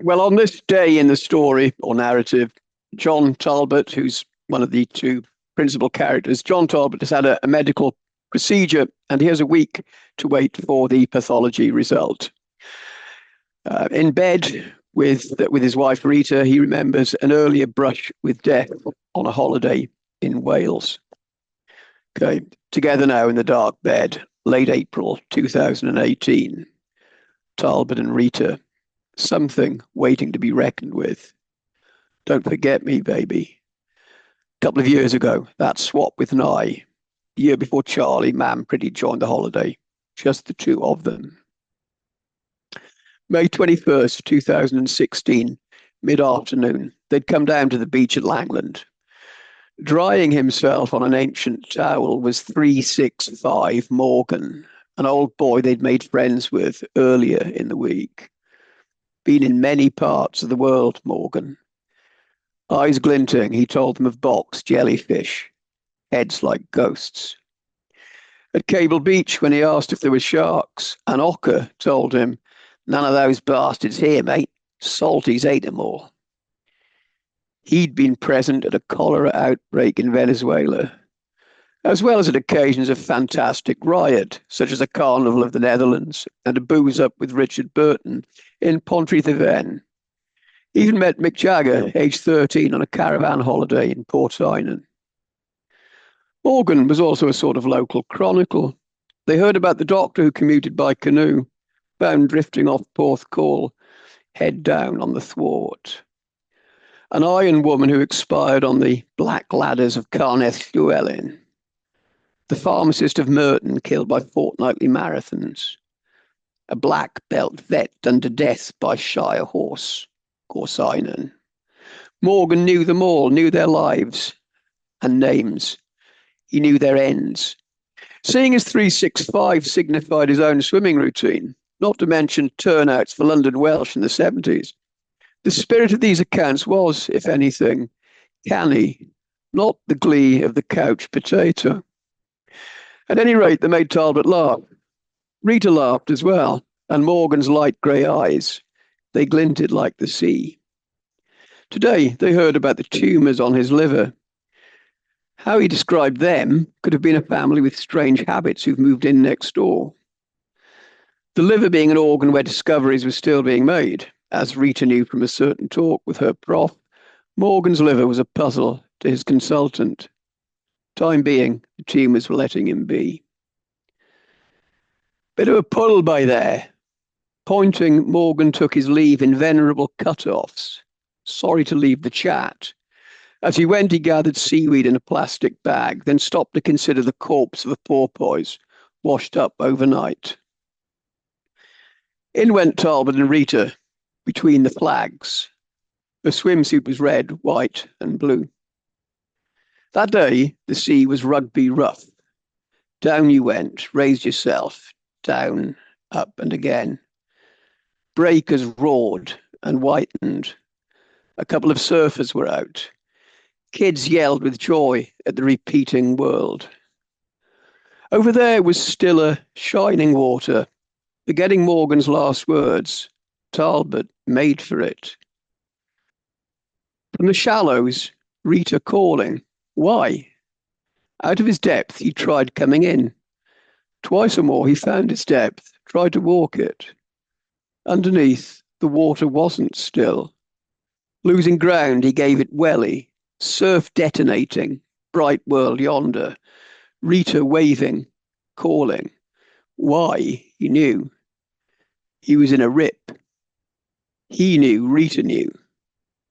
Well, on this day in the story or narrative, John Talbot, who's one of the two principal characters, John Talbot has had a medical procedure and he has a week to wait for the pathology result. In bed with his wife Rita, he remembers an earlier brush with death on a holiday in Wales. Okay, together now in the dark bed, late April 2018. Talbot and Rita, something waiting to be reckoned with. Don't forget me, baby. A couple of years ago, that swap with Nye. The year before Charlie, Mam Pretty joined the holiday. Just the two of them. May 21st, 2016, mid-afternoon. They'd come down to the beach at Langland. Drying himself on an ancient towel was 365 Morgan, an old boy they'd made friends with earlier in the week. Been in many parts of the world, Morgan. Eyes glinting, he told them of box jellyfish, heads like ghosts. At Cable Beach, when he asked if there were sharks, an ocker told him, "None of those bastards here, mate. Salties ate them all." He'd been present at a cholera outbreak in Venezuela, as well as at occasions of fantastic riot, such as a carnival of the Netherlands and a booze up with Richard Burton in Pontrydyfen. He even met Mick Jagger, aged 13, on a caravan holiday in Porthynnon. Morgan was also a sort of local chronicle. They heard about the doctor who commuted by canoe, found drifting off Porth Call, head down on the thwart. An iron woman who expired on the black ladders of Carneth Llewellyn. The pharmacist of Merton killed by fortnightly marathons. A black belt vet done to death by Shire horse, Corsinen. Morgan knew them all, knew their lives and names. He knew their ends. Seeing as 365 signified his own swimming routine, not to mention turnouts for London Welsh in the 70s. The spirit of these accounts was, if anything, canny, not the glee of the couch potato. At any rate, they made Talbot laugh. Rita laughed as well, and Morgan's light grey eyes, they glinted like the sea. Today, they heard about the tumours on his liver. How he described them could have been a family with strange habits who've moved in next door. The liver being an organ where discoveries were still being made, as Rita knew from a certain talk with her prof, Morgan's liver was a puzzle to his consultant. Time being, the tumours were letting him be. Bit of a puddle by there. Pointing, Morgan took his leave in venerable cut-offs. Sorry to leave the chat. As he went, he gathered seaweed in a plastic bag, then stopped to consider the corpse of a porpoise washed up overnight. In went Talbot and Rita, between the flags. Her swimsuit was red, white, and blue. That day, the sea was rugby rough. Down you went, raised yourself, down, up, and again. Breakers roared and whitened. A couple of surfers were out. Kids yelled with joy at the repeating world. Over there was stiller, shining water, forgetting Morgan's last words. Talbot made for it. From the shallows, Rita calling. Why? Out of his depth, he tried coming in. Twice or more, he found its depth, tried to walk it. Underneath, the water wasn't still. Losing ground, he gave it welly, surf detonating, bright world yonder. Rita waving, calling. Why, he knew. He was in a rip. He knew, Rita knew.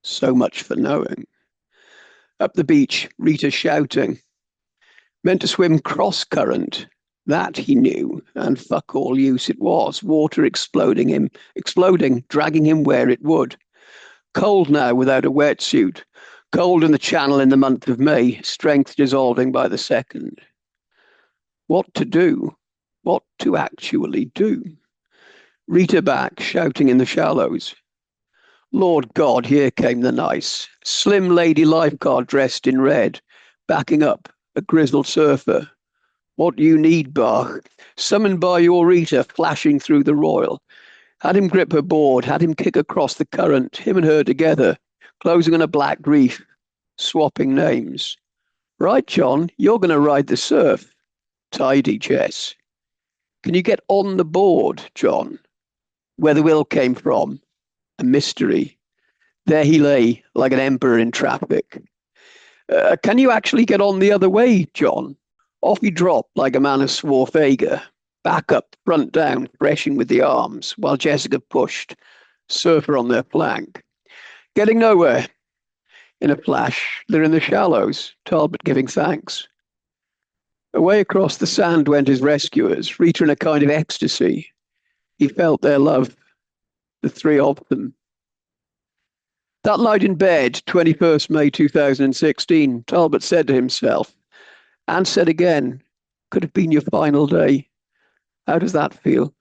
So much for knowing. Up the beach, Rita shouting. Meant to swim cross-current. That he knew, and fuck all use it was. Water exploding, dragging him where it would. Cold now without a wetsuit. Cold in the channel in the month of May, strength dissolving by the second. What to do? What to actually do? Rita back, shouting in the shallows. Lord God, here came the nice, slim lady lifeguard dressed in red, backing up a grizzled surfer. What you need, Bach, summoned by your Rita, flashing through the royal. Had him grip her board, had him kick across the current, him and her together, closing on a black reef, swapping names. Right, John, you're going to ride the surf. Tidy, Jess. Can you get on the board, John? Where the will came from, a mystery. There he lay, like an emperor in traffic. Can you actually get on the other way, John? Off he dropped like a man of Swarthega, back up, front down, threshing with the arms, while Jessica pushed, surfer on their flank. Getting nowhere. In a flash, they're in the shallows, Talbot giving thanks. Away across the sand went his rescuers, Rita in a kind of ecstasy. He felt their love, the three of them. That night in bed, 21st May 2016, Talbot said to himself, and said again, could have been your final day. How does that feel?